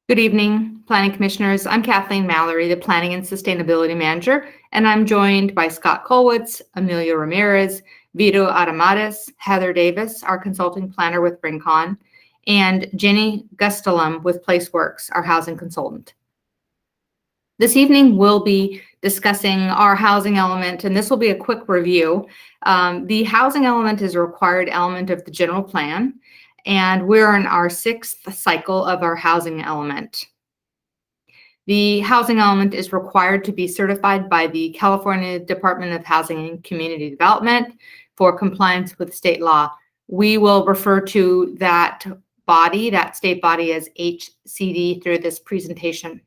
Good evening, Planning Commissioners. I'm Kathleen Mallory, the Planning and Sustainability Manager, and I'm joined by Scott Kolwitz, Amelia Ramirez, Vito Adamatis, Heather Davis, our Consulting Planner with BringCon, and Jenny Gustelum with PlaceWorks, our Housing Consultant. This evening, we'll be discussing our housing element, and this will be a quick review. The housing element is a required element of the general plan, and we're in our 6th cycle of our housing element. The housing element is required to be certified by the California Department of Housing and Community Development for compliance with state law. We will refer to that body, that state body, as HCD through this presentation.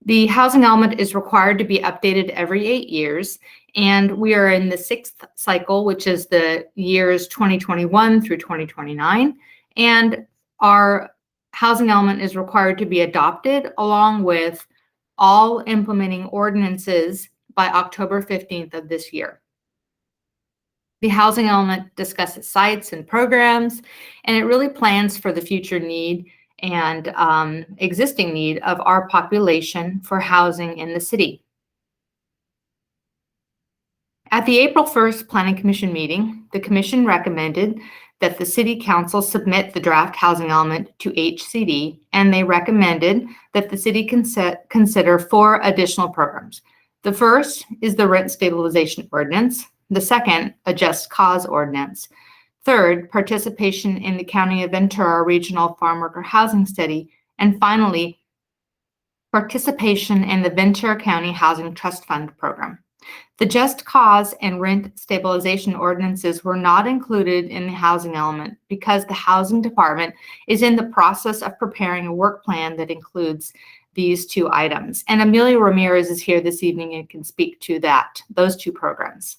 The housing element is required to be updated every 8 years, and we are in the 6th cycle, which is the years 2021 through 2029, and our housing element is required to be adopted along with all implementing ordinances by October 15th of this year. The housing element discusses sites and programs, and it really plans for the future need and existing need of our population for housing in the city. At the April 1st Planning Commission meeting, the Commission recommended that the City Council submit the draft housing element to HCD, and they recommended that the City consider 4 additional programs. The first is the Rent Stabilization Ordinance. The second, a Just Cause Ordinance. Third, participation in the County of Ventura Regional Farm Worker Housing Study. And finally, participation in the Ventura County Housing Trust Fund program. The Just Cause and Rent Stabilization Ordinances were not included in the housing element because the Housing Department is in the process of preparing a work plan that includes these 2 items. And Amelia Ramirez is here this evening and can speak to those 2 programs.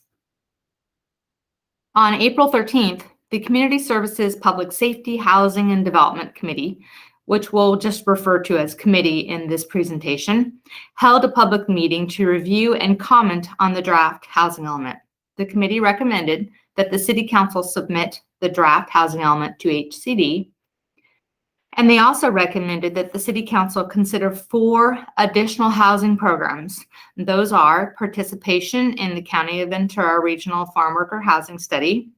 On April 13th, the Community Services, Public Safety, Housing, and Development Committee, which we'll just refer to as committee in this presentation, held a public meeting to review and comment on the draft housing element. The committee recommended that the City Council submit the draft housing element to HCD, and they also recommended that the City Council consider 4 additional housing programs. Those are participation in the County of Ventura Regional Farm Worker Housing Study,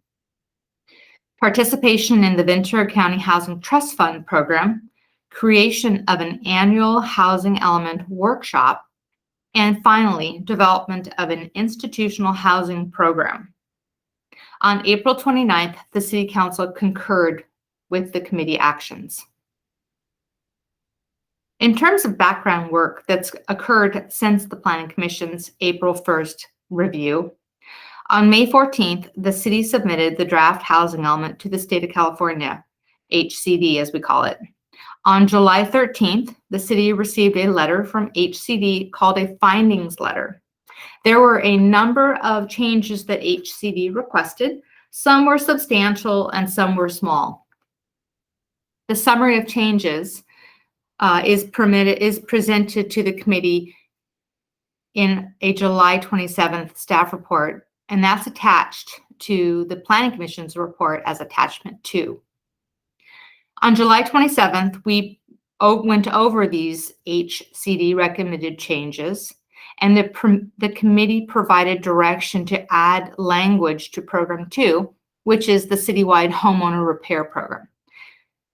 participation in the Ventura County Housing Trust Fund program, creation of an annual housing element workshop, and finally, development of an institutional housing program. On April 29th, the City Council concurred with the committee actions. In terms of background work that's occurred since the Planning Commission's April 1st review, on May 14th, the city submitted the draft housing element to the state of California, HCD as we call it. On July 13th, the city received a letter from HCD called a findings letter. There were a number of changes that HCD requested. Some were substantial and some were small. The summary of changes is presented to the committee in a July 27th staff report, and that's attached to the Planning Commission's report as attachment 2. On July 27th, we went over these HCD recommended changes, and the committee provided direction to add language to Program 2, which is the citywide homeowner repair program.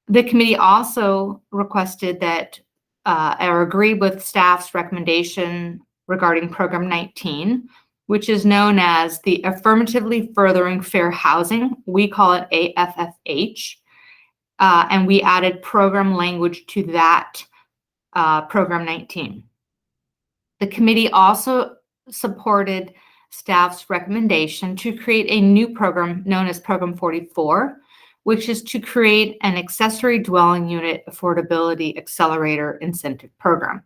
The committee also requested that or agreed with staff's recommendation regarding Program 19, which is known as the Affirmatively Furthering Fair Housing. We call it AFFH. And we added program language to that Program 19. The committee also supported staff's recommendation to create a new program known as Program 44, which is to create an accessory dwelling unit affordability accelerator incentive program.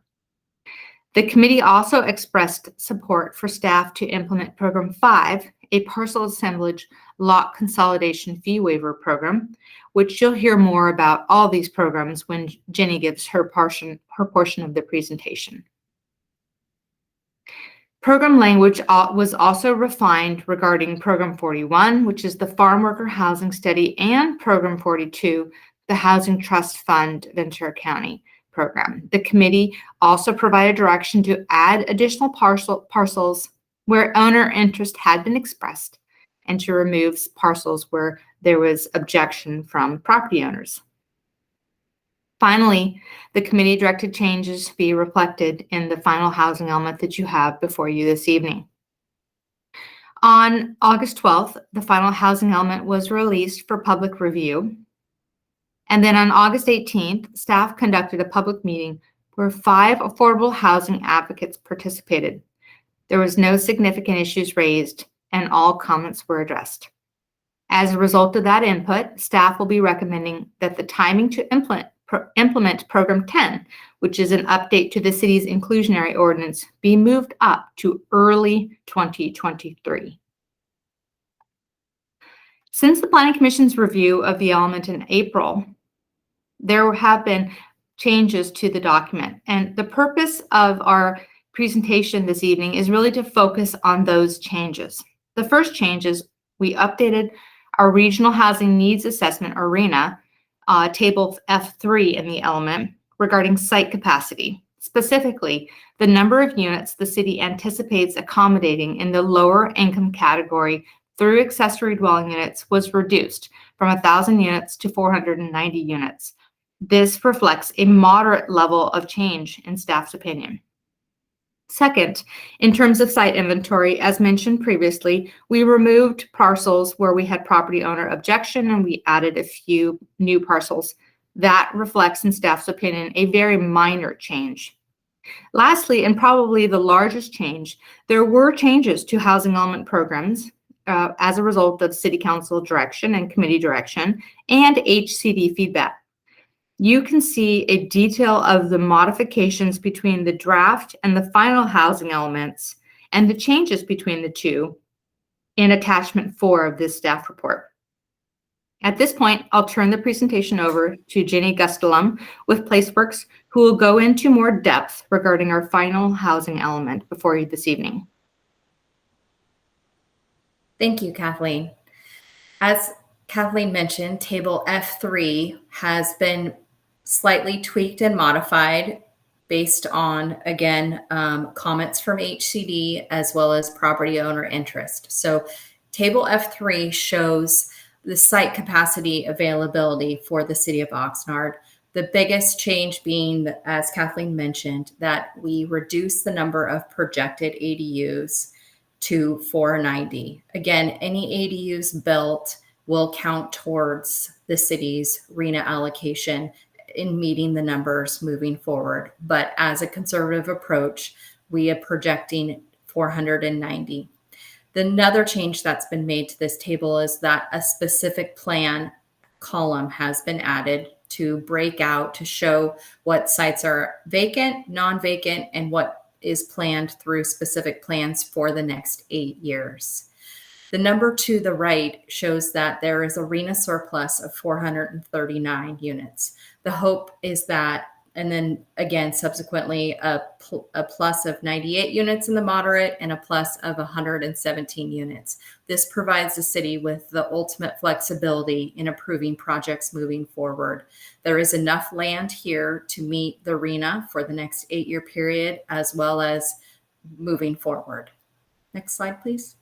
The committee also expressed support for staff to implement Program 5, a parcel assemblage lot consolidation fee waiver program, which you'll hear more about all these programs when Jenny gives her portion of the presentation. Program language was also refined regarding Program 41, which is the Farm Worker Housing Study, and Program 42, the Housing Trust Fund, Ventura County. program. The committee also provided direction to add additional parcels where owner interest had been expressed and to remove parcels where there was objection from property owners. Finally, the committee directed changes to be reflected in the final housing element that you have before you this evening. On August 12th, the final housing element was released for public review. And then on August 18th, staff conducted a public meeting where 5 affordable housing advocates participated. There was no significant issues raised, and all comments were addressed. As a result of that input, staff will be recommending that the timing to implement Program 10, which is an update to the city's inclusionary ordinance, be moved up to early 2023. Since the Planning Commission's review of the element in April, there have been changes to the document. And the purpose of our presentation this evening is really to focus on those changes. The first change is we updated our Regional Housing Needs Assessment, or RHNA, table F3 in the element regarding site capacity. Specifically, the number of units the city anticipates accommodating in the lower income category through accessory dwelling units was reduced from 1,000 units to 490 units. This reflects a moderate level of change in staff's opinion. Second, in terms of site inventory, as mentioned previously, we removed parcels where we had property owner objection and we added a few new parcels. That reflects in staff's opinion a very minor change. Lastly, and probably the largest change, there were changes to housing element programs as a result of City Council direction and committee direction and HCD feedback. You can see a detail of the modifications between the draft and the final housing elements and the changes between the two in attachment 4 of this staff report. At this point, I'll turn the presentation over to Jenny Gustelum with Placeworks, who will go into more depth regarding our final housing element before you this evening. Thank you, Kathleen. As Kathleen mentioned, Table F3 has been slightly tweaked and modified based on, again, comments from HCD as well as property owner interest. So Table F3 shows the site capacity availability for the city of Oxnard. The biggest change being, as Kathleen mentioned, that we reduce the number of projected ADUs to 490. Again, any ADUs built will count towards the city's RHNA allocation in meeting the numbers moving forward. But as a conservative approach, we are projecting 490. Another change that's been made to this table is that a specific plan column has been added to break out to show what sites are vacant, non-vacant, and what is planned through specific plans for the next 8 years. The number to the right shows that there is a RHNA surplus of 439 units. The hope is that, and then again, subsequently, a plus of 98 units in the moderate and a plus of 117 units. This provides the city with the ultimate flexibility in approving projects moving forward. There is enough land here to meet the RHNA for the next 8-year period, as well as moving forward. Next slide, please.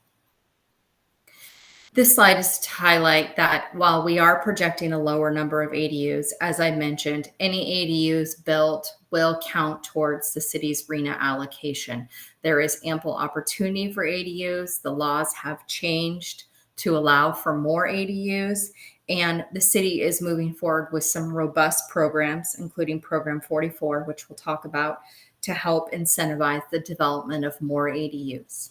This slide is to highlight that while we are projecting a lower number of ADUs, as I mentioned, any ADUs built will count towards the city's RHNA allocation. There is ample opportunity for ADUs. The laws have changed to allow for more ADUs, and the city is moving forward with some robust programs, including Program 44, which we'll talk about, to help incentivize the development of more ADUs.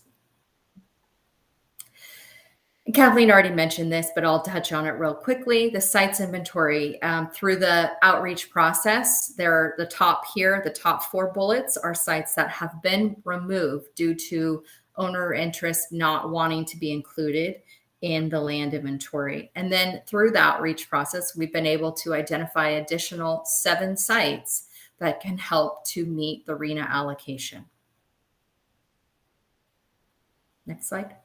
Kathleen already mentioned this, but I'll touch on it real quickly. The sites inventory through the outreach process, they're the top here, the top 4 bullets are sites that have been removed due to owner interest not wanting to be included in the land inventory. And then through the outreach process, we've been able to identify additional 7 sites that can help to meet the RHNA allocation. Next slide.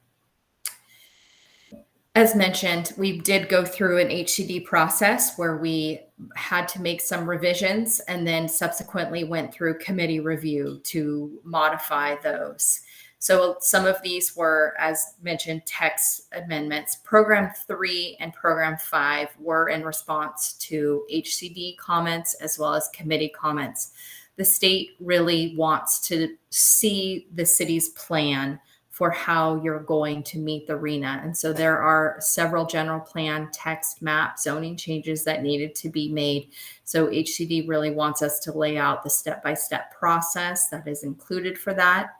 As mentioned, we did go through an HCD process where we had to make some revisions and then subsequently went through committee review to modify those. So some of these were, as mentioned, text amendments. Program 3 and Program 5 were in response to HCD comments as well as committee comments. The state really wants to see the city's plan for how you're going to meet the RENA. And so there are several general plan, text, map, zoning changes that needed to be made. So HCD really wants us to lay out the step-by-step process that is included for that,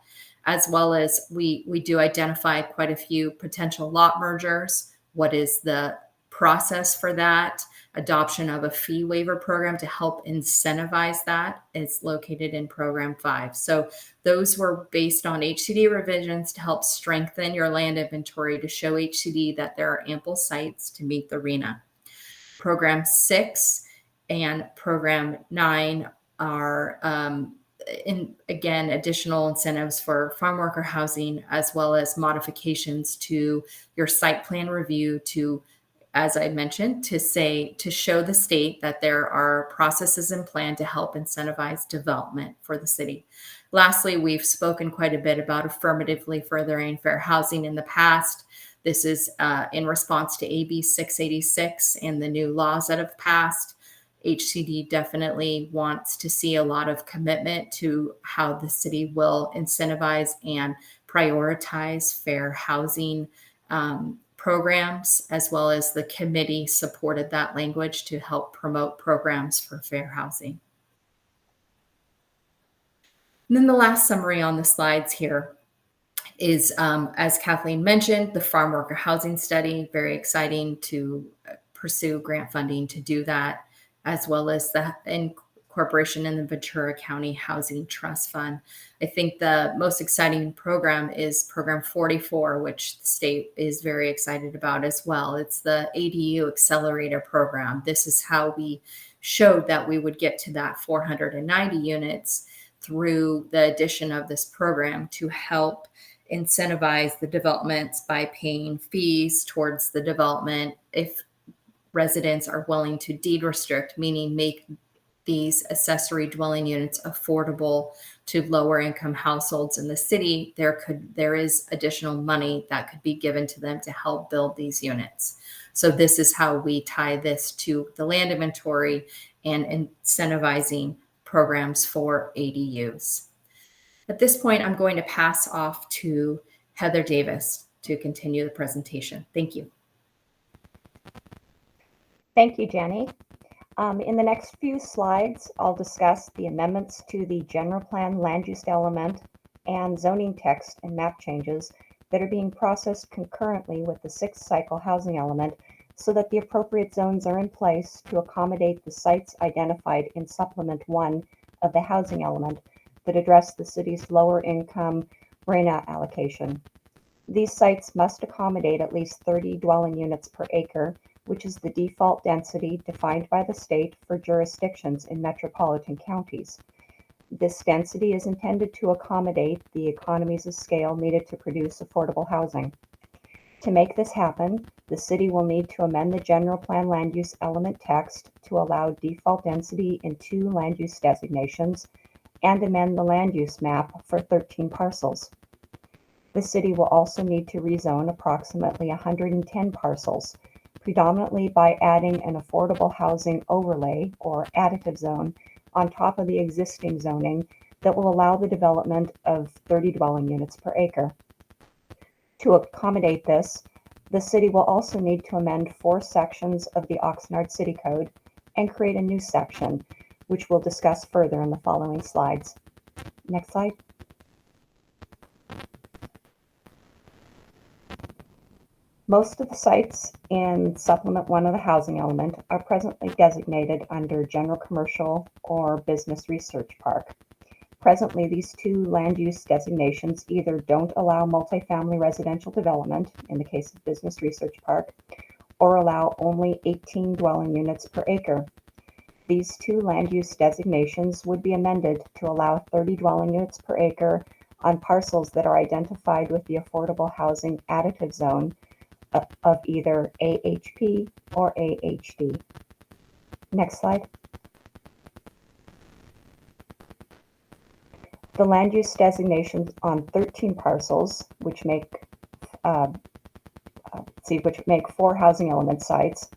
as well as we do identify quite a few potential lot mergers. What is the process for that? Adoption of a fee waiver program to help incentivize that is located in Program 5. So those were based on HCD revisions to help strengthen your land inventory to show HCD that there are ample sites to meet the RENA. Program 6 and Program 9 are again, additional incentives for farm worker housing, as well as modifications to your site plan review to, as I mentioned, to show the state that there are processes in plan to help incentivize development for the city. Lastly, we've spoken quite a bit about affirmatively furthering fair housing in the past. This is in response to AB 686 and the new laws that have passed. HCD definitely wants to see a lot of commitment to how the city will incentivize and prioritize fair housing programs, as well as the committee supported that language to help promote programs for fair housing. And then the last summary on the slides here is, as Kathleen mentioned, the farm worker housing study. Very exciting to pursue grant funding to do that, as well as the incorporation in the Ventura County Housing Trust Fund. I think the most exciting program is Program 44, which the state is very excited about as well. It's the ADU Accelerator program. This is how we showed that we would get to that 490 units through the addition of this program to help incentivize the developments by paying fees towards the development if residents are willing to deed restrict, meaning make these accessory dwelling units affordable to lower income households in the city. There is additional money that could be given to them to help build these units. So this is how we tie this to the land inventory and incentivizing programs for ADUs. At this point, I'm going to pass off to Heather Davis to continue the presentation. Thank you. Thank you, Jenny. In the next few slides, I'll discuss the amendments to the general plan land use element and zoning text and map changes that are being processed concurrently with the 6th cycle housing element so that the appropriate zones are in place to accommodate the sites identified in Supplement 1 of the housing element that address the city's lower income RENA allocation. These sites must accommodate at least 30 dwelling units per acre, which is the default density defined by the state for jurisdictions in metropolitan counties. This density is intended to accommodate the economies of scale needed to produce affordable housing. To make this happen, the city will need to amend the general plan land use element text to allow default density in 2 land use designations and amend the land use map for 13 parcels. The city will also need to rezone approximately 110 parcels, predominantly by adding an affordable housing overlay or additive zone on top of the existing zoning that will allow the development of 30 dwelling units per acre. To accommodate this, the city will also need to amend 4 sections of the Oxnard City Code and create a new section, which we'll discuss further in the following slides. Next slide. Most of the sites in Supplement 1 of the housing element are presently designated under General Commercial or Business Research Park. Presently, these 2 land use designations either don't allow multifamily residential development, in the case of Business Research Park, or allow only 18 dwelling units per acre. These 2 land use designations would be amended to allow 30 dwelling units per acre on parcels that are identified with the affordable housing additive zone of either AHP or AHD. Next slide. The land use designations on 13 parcels, which make 4 housing element sites,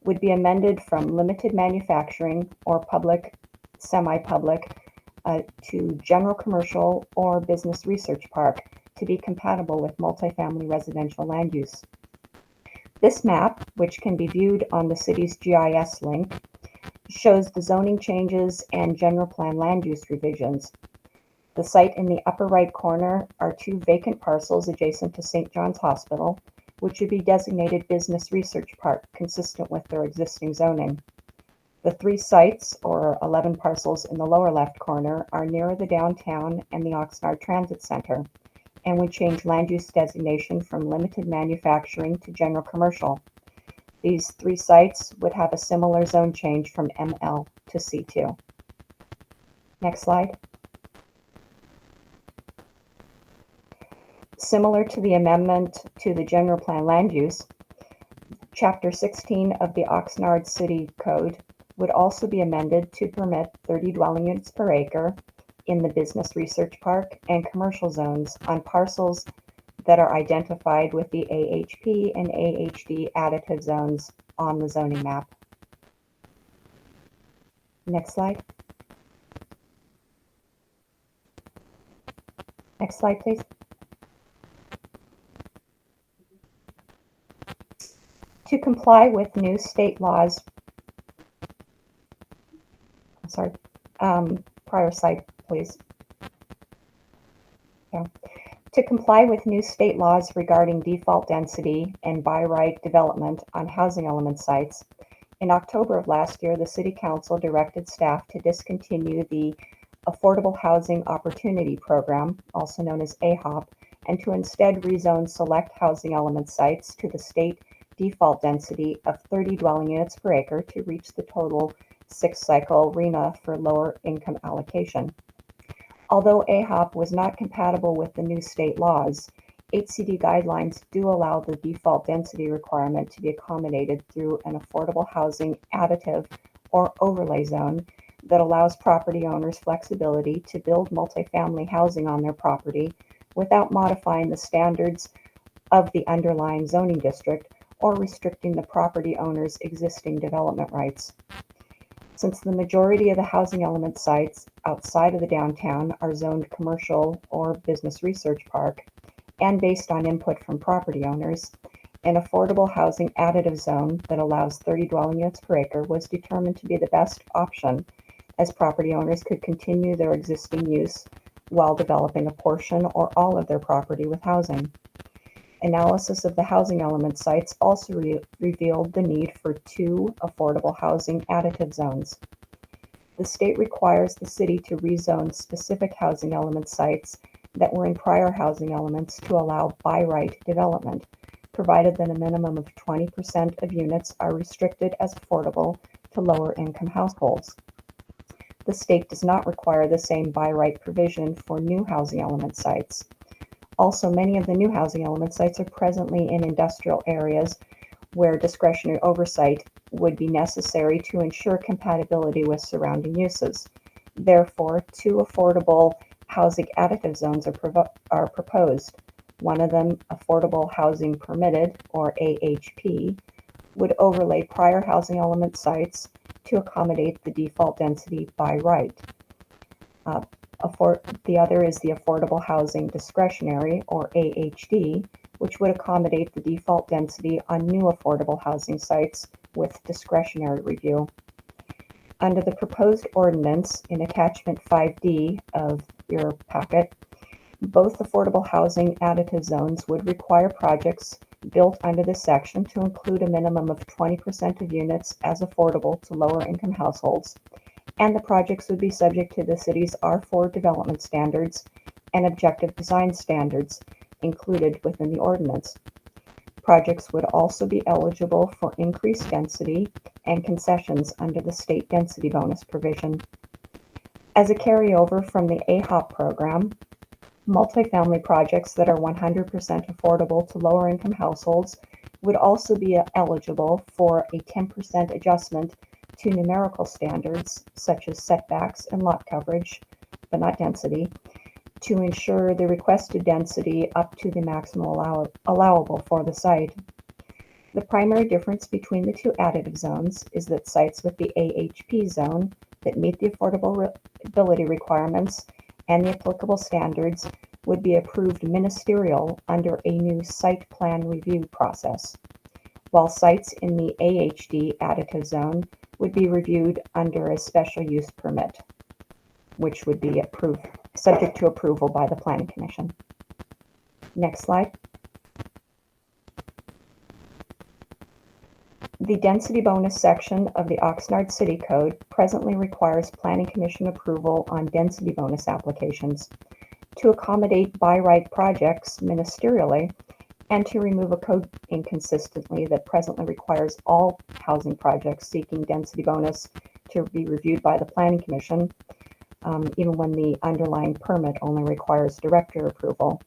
would be amended from limited manufacturing or public, semi-public, to general commercial or business research park to be compatible with multifamily residential land use. This map, which can be viewed on the city's GIS link, shows the zoning changes and general plan land use revisions. The site in the upper right corner are 2 vacant parcels adjacent to St. John's Hospital, which should be designated Business Research Park, consistent with their existing zoning. The 3 sites, or 11 parcels in the lower left corner, are nearer the downtown and the Oxnard Transit Center, and would change land use designation from limited manufacturing to general commercial. These 3 sites would have a similar zone change from ML to C2. Next slide. Similar to the amendment to the general plan land use, Chapter 16 of the Oxnard City Code would also be amended to permit 30 dwelling units per acre in the business research park and commercial zones on parcels that are identified with the AHP and AHD additive zones on the zoning map. Next slide. Next slide, please. To comply with new state laws, prior slide, please. Yeah. To comply with new state laws regarding default density and by right development on housing element sites, in October of last year, the City Council directed staff to discontinue the Affordable Housing Opportunity Program, also known as AHOP, and to instead rezone select housing element sites to the state default density of 30 dwelling units per acre to reach the total 6-cycle RHNA for lower income allocation. Although AHOP was not compatible with the new state laws, HCD guidelines do allow the default density requirement to be accommodated through an affordable housing additive or overlay zone that allows property owners flexibility to build multifamily housing on their property without modifying the standards of the underlying zoning district or restricting the property owner's existing development rights. Since the majority of the housing element sites outside of the downtown are zoned commercial or business research park, and based on input from property owners, an affordable housing additive zone that allows 30 dwelling units per acre was determined to be the best option, as property owners could continue their existing use while developing a portion or all of their property with housing. Analysis of the housing element sites also revealed the need for 2 affordable housing additive zones. The state requires the city to rezone specific housing element sites that were in prior housing elements to allow by right development, provided that a minimum of 20% of units are restricted as affordable to lower income households. The state does not require the same by right provision for new housing element sites. Also, many of the new housing element sites are presently in industrial areas where discretionary oversight would be necessary to ensure compatibility with surrounding uses. Therefore, 2 affordable housing additive zones are proposed. One of them, Affordable Housing Permitted, or AHP, would overlay prior housing element sites to accommodate the default density by right. The other is the Affordable Housing Discretionary, or AHD, which would accommodate the default density on new affordable housing sites with discretionary review. Under the proposed ordinance in attachment 5D of your packet, both affordable housing additive zones would require projects built under this section to include a minimum of 20% of units as affordable to lower income households, and the projects would be subject to the city's R4 development standards and objective design standards included within the ordinance. Projects would also be eligible for increased density and concessions under the state density bonus provision. As a carryover from the AHOP program, multifamily projects that are 100% affordable to lower income households would also be eligible for a 10% adjustment to numerical standards such as setbacks and lot coverage, but not density, to ensure the requested density up to the maximum allowable for the site. The primary difference between the two additive zones is that sites with the AHP zone that meet the affordability requirements and the applicable standards would be approved ministerial under a new site plan review process, while sites in the AHD additive zone would be reviewed under a special use permit, which would be subject to approval by the Planning Commission. Next slide. The density bonus section of the Oxnard City Code presently requires Planning Commission approval on density bonus applications to accommodate by right projects ministerially and to remove a code inconsistency that presently requires all housing projects seeking density bonus to be reviewed by the Planning Commission, even when the underlying permit only requires director approval.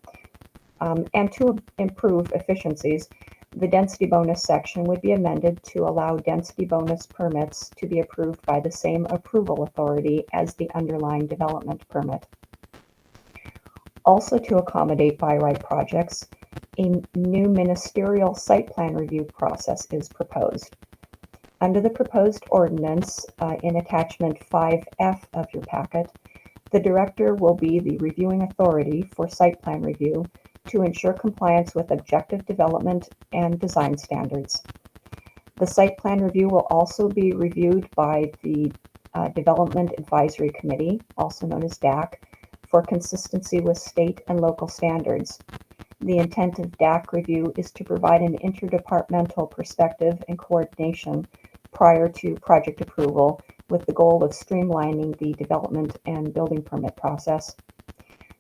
And to improve efficiencies, the density bonus section would be amended to allow density bonus permits to be approved by the same approval authority as the underlying development permit. Also, to accommodate by right projects, a new ministerial site plan review process is proposed. Under the proposed ordinance in attachment 5F of your packet, the director will be the reviewing authority for site plan review to ensure compliance with objective development and design standards. The site plan review will also be reviewed by the Development Advisory Committee, also known as DAC, for consistency with state and local standards. The intent of DAC review is to provide an interdepartmental perspective and coordination prior to project approval, with the goal of streamlining the development and building permit process.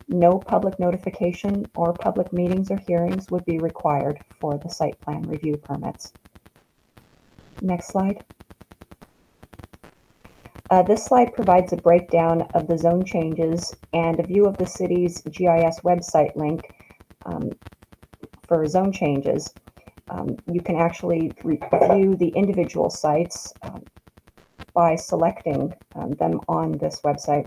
No public notification or public meetings or hearings would be required for the site plan review permits. Next slide. This slide provides a breakdown of the zone changes and a view of the city's GIS website link for zone changes. You can actually review the individual sites by selecting them on this website.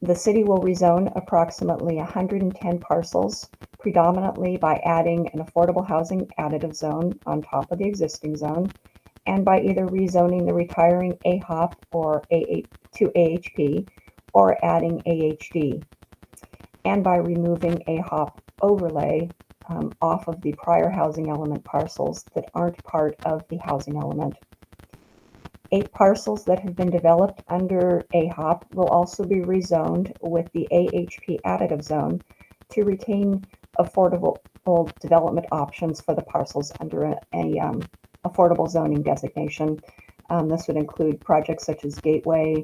The city will rezone approximately 110 parcels, predominantly by adding an affordable housing additive zone on top of the existing zone, and by either rezoning the retiring AHOP or to AHP or adding AHD, and by removing AHOP overlay off of the prior housing element parcels that aren't part of the housing element. 8 parcels that have been developed under AHOP will also be rezoned with the AHP additive zone to retain affordable development options for the parcels under a affordable zoning designation. This would include projects such as Gateway,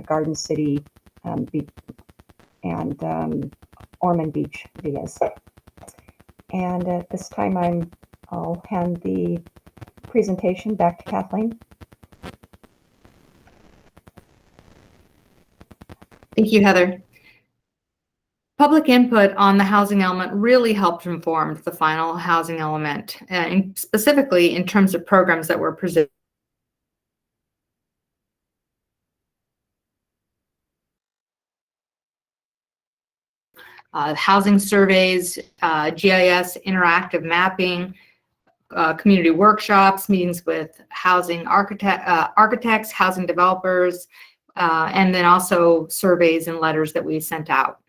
Garden City, and Ormond Beach Villas. And at this time, I'll hand the presentation back to Kathleen. Thank you, Heather. Public input on the housing element really helped inform the final housing element, and specifically in terms of programs that were presented. Housing surveys, GIS interactive mapping, community workshops, meetings with housing architects, housing developers, and then also surveys and letters that we sent out.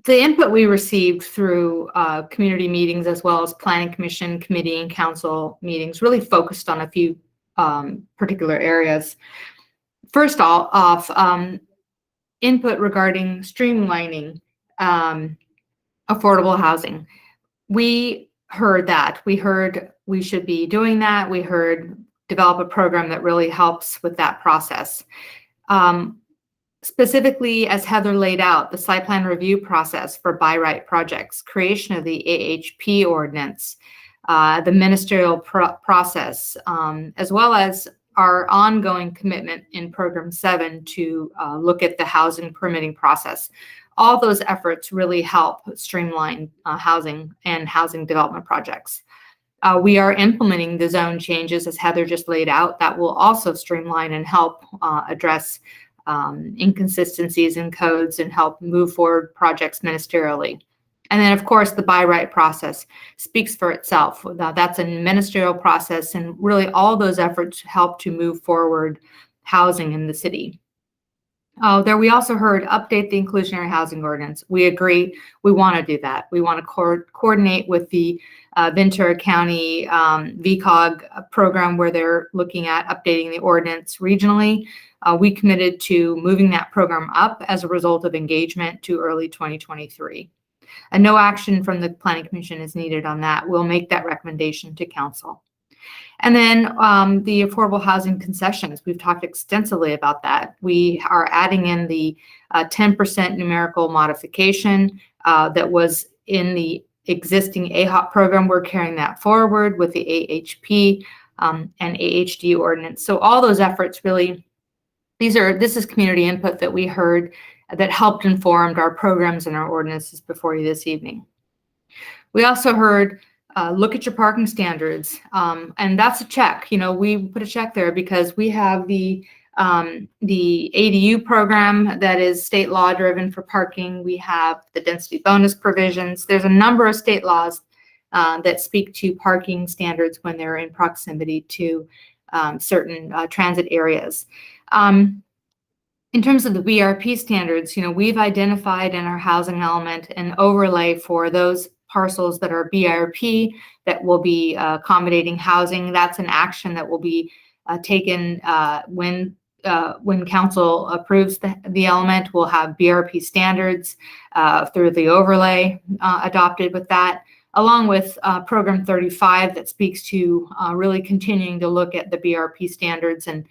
The input we received through community meetings as well as Planning Commission, committee, and council meetings really focused on a few particular areas. First off, input regarding streamlining affordable housing. We heard that. We heard we should be doing that. We heard develop a program that really helps with that process. Specifically, as Heather laid out, the site plan review process for by right projects, creation of the AHP ordinance, the ministerial process, as well as our ongoing commitment in Program 7 to look at the housing permitting process. All those efforts really help streamline housing and housing development projects. We are implementing the zone changes, as Heather just laid out, that will also streamline and help address inconsistencies in codes and help move forward projects ministerially. And then, of course, the by right process speaks for itself. That's a ministerial process, and really all those efforts help to move forward housing in the city. We also heard update the inclusionary housing ordinance. We agree. We want to do that. We want to coordinate with the Ventura County VCOG program, where they're looking at updating the ordinance regionally. We committed to moving that program up as a result of engagement to early 2023. And no action from the Planning Commission is needed on that. We'll make that recommendation to Council. And then the affordable housing concessions, we've talked extensively about that. We are adding in the 10% numerical modification that was in the existing AHOP program. We're carrying that forward with the AHP and AHD ordinance. So all those efforts really, this is community input that we heard that helped informed our programs and our ordinances before you this evening. We also heard look at your parking standards, and that's a check. You know, we put a check there because we have the ADU program that is state law driven for parking. We have the density bonus provisions. There's a number of state laws that speak to parking standards when they're in proximity to certain transit areas. In terms of the BRP standards, you know, we've identified in our housing element an overlay for those parcels that are BRP that will be accommodating housing. That's an action that will be taken when council approves the element. We'll have BRP standards through the overlay adopted with that, along with Program 35 that speaks to really continuing to look at the BRP standards and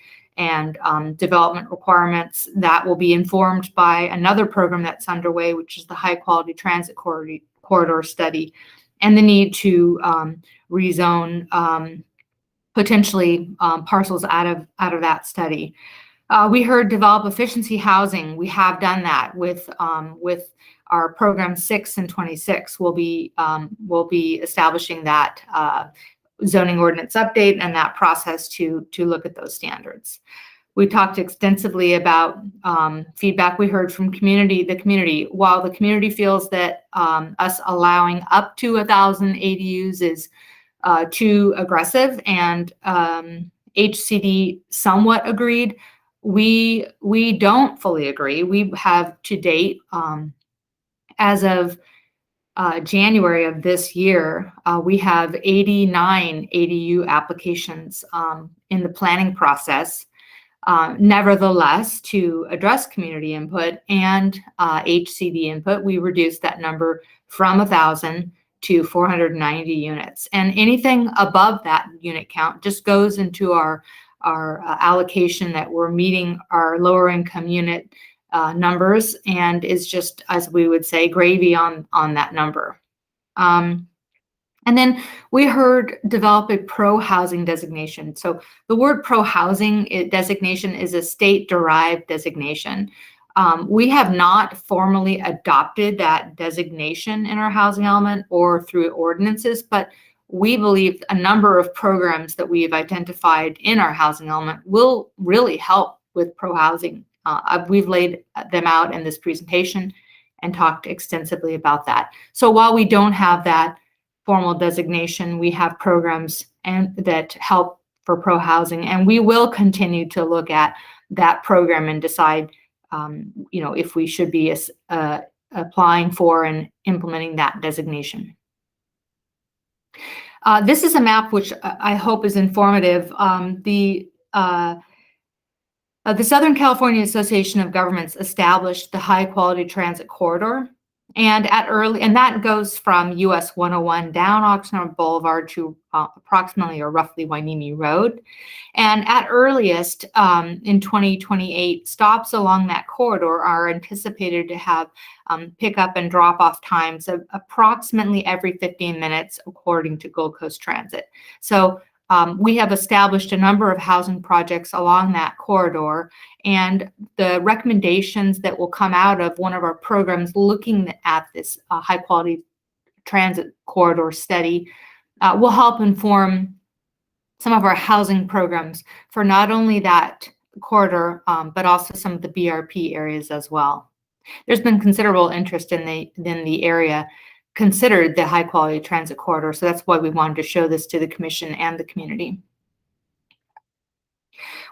development requirements. That will be informed by another program that's underway, which is the High Quality Transit Corridor Study, and the need to rezone potentially parcels out of that study. We heard develop efficiency housing. We have done that with our program 6 and 26. We'll be establishing that zoning ordinance update and that process to look at those standards. We talked extensively about feedback we heard from the community. While the community feels that us allowing up to 1,000 ADUs is too aggressive, and HCD somewhat agreed, we don't fully agree. We have to date, as of January of this year, we have 89 ADU applications in the planning process. Nevertheless, to address community input and HCD input, we reduced that number from 1,000 to 490 units. And anything above that unit count just goes into our allocation that we're meeting our lower income unit numbers, and is just, as we would say, gravy on that number. And then we heard develop a pro-housing designation. So the word pro-housing designation is a state-derived designation. We have not formally adopted that designation in our housing element or through ordinances, but we believe a number of programs that we've identified in our housing element will really help with pro-housing. We've laid them out in this presentation and talked extensively about that. So while we don't have that formal designation, we have programs that help for pro-housing, and we will continue to look at that program and decide, if we should be applying for and implementing that designation. This is a map which I hope is informative. The Southern California Association of Governments established the High Quality Transit Corridor, and that goes from US 101 down Oxnard Boulevard to approximately or roughly Wainimi Road. And at earliest in 2028, stops along that corridor are anticipated to have pickup and drop-off times of approximately every 15 minutes, according to Gold Coast Transit. So We have established a number of housing projects along that corridor, and the recommendations that will come out of one of our programs looking at this high quality transit corridor study will help inform some of our housing programs for not only that corridor, but also some of the BRP areas as well. There's been considerable interest in the area considered the high quality transit corridor, so that's why we wanted to show this to the commission and the community.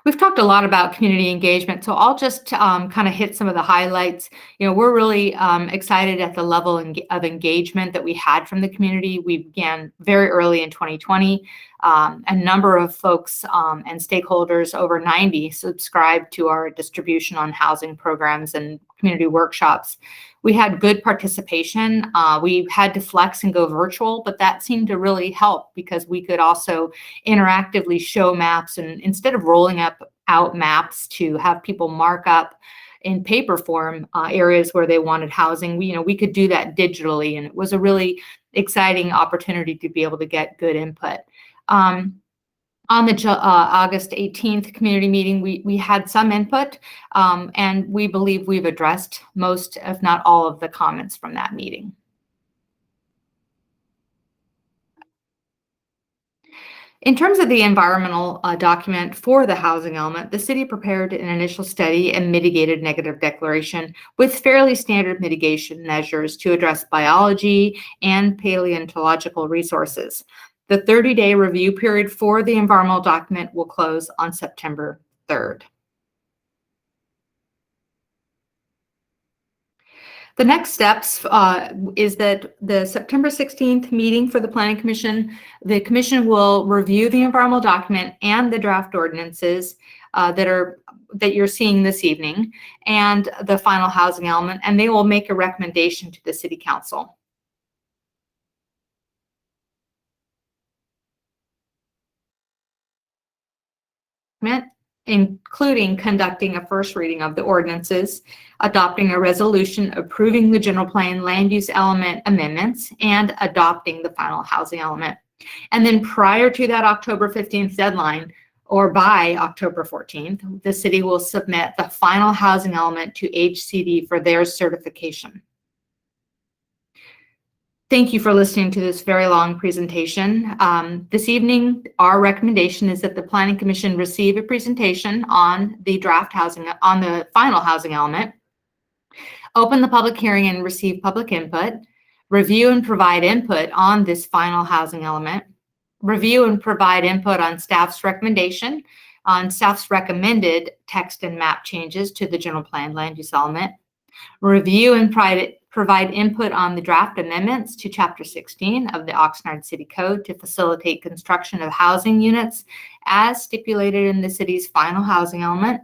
We've talked a lot about community engagement, so I'll just kind of hit some of the highlights. We're really excited at the level of engagement that we had from the community. We began very early in 2020. A number of folks and stakeholders, over 90, subscribed to our distribution on housing programs and community workshops. We had good participation. We had to flex and go virtual, but that seemed to really help because we could also interactively show maps, and instead of rolling out maps to have people mark up in paper form areas where they wanted housing, we could do that digitally, and it was a really exciting opportunity to be able to get good input. On the August 18th community meeting, we had some input, and we believe we've addressed most, if not all, of the comments from that meeting. In terms of the environmental document for the housing element, the city prepared an initial study and mitigated negative declaration with fairly standard mitigation measures to address biology and paleontological resources. The 30-day review period for the environmental document will close on September 3rd. The next steps is that the September 16th meeting for the Planning Commission, the Commission will review the environmental document and the draft ordinances that you're seeing this evening, and the final housing element, and they will make a recommendation to the City Council. Including conducting a first reading of the ordinances, adopting a resolution approving the general plan land use element amendments, and adopting the final housing element. And then prior to that October 15th deadline, or by October 14th, the city will submit the final housing element to HCD for their certification. Thank you for listening to this very long presentation. This evening, our recommendation is that the Planning Commission receive a presentation on the draft housing, on the final housing element, open the public hearing and receive public input, review and provide input on this final housing element, review and provide input on staff's recommendation, on staff's recommended text and map changes to the general plan land use element, review and provide input on the draft amendments to Chapter 16 of the Oxnard City Code to facilitate construction of housing units as stipulated in the city's final housing element,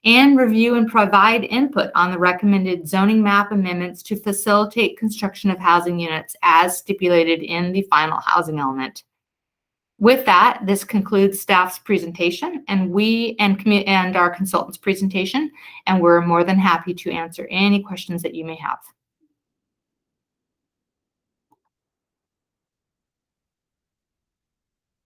and review and provide input on the recommended zoning map amendments to facilitate construction of housing units as stipulated in the final housing element. With that, this concludes staff's presentation, and our consultant's presentation, and we're more than happy to answer any questions that you may have.